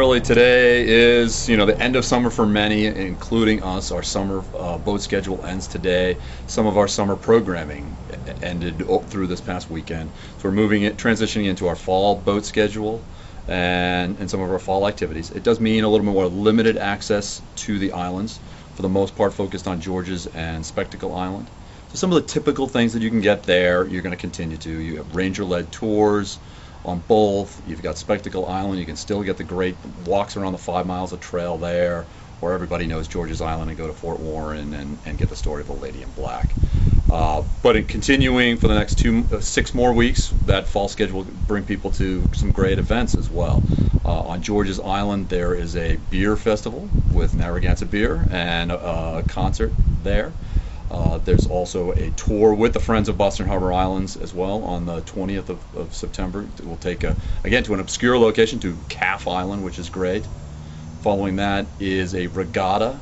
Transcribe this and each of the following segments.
literally today is, the end of summer for many, including us. Our summer boat schedule ends today. Some of our summer programming ended through this past weekend. So we're transitioning into our fall boat schedule and some of our fall activities. It does mean a little bit more limited access to the islands, for the most part focused on George's and Spectacle Island. So some of the typical things that you can get there, you're going to continue to. You have ranger-led tours on both. You've got Spectacle Island. You can still get the great walks around the 5 miles of trail there, or everybody knows George's Island and go to Fort Warren and get the story of the Lady in Black. But in continuing for the next 6 more weeks, that fall schedule will bring people to some great events as well. On George's Island, there is a beer festival with Narragansett Beer and a concert there. There's also a tour with the Friends of Boston Harbor Islands as well on the 20th of September. We'll take, again, to an obscure location, to Calf Island, which is great. Following that is a regatta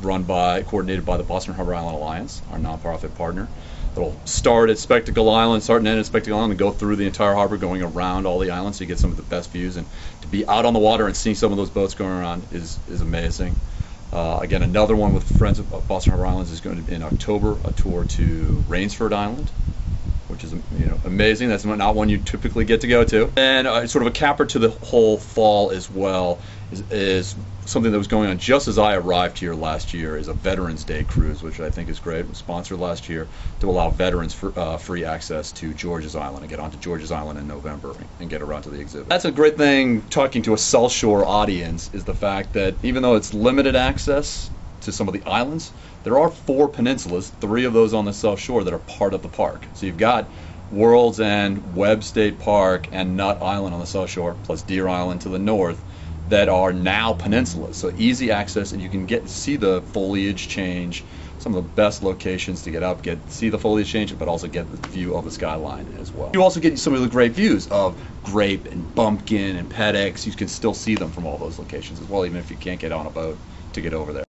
coordinated by the Boston Harbor Island Alliance, our nonprofit partner. It'll start at Spectacle Island, start and end at Spectacle Island, and go through the entire harbor, going around all the islands, so you get some of the best views. And to be out on the water and seeing some of those boats going around is amazing. Again, another one with Friends of Boston Harbor Islands is going to be in October, a tour to Rainsford Island, which is amazing. That's not one you typically get to go to. And sort of a capper to the whole fall as well is something that was going on just as I arrived here last year, is a Veterans Day cruise, which I think is great. It was sponsored last year to allow veterans free access to George's Island and get onto George's Island in November and get around to the exhibit. That's a great thing talking to a South Shore audience, is the fact that even though it's limited access to some of the islands, there are 4 peninsulas, 3 of those on the South Shore, that are part of the park. So you've got World's End, Webb State Park, and Nut Island on the South Shore, plus Deer Island to the north, that are now peninsulas. So easy access, and you can get to see the foliage change, some of the best locations to get up, see the foliage change, but also get the view of the skyline as well. You also get some of the great views of Grape and Bumpkin and Pedex. You can still see them from all those locations as well, even if you can't get on a boat to get over there.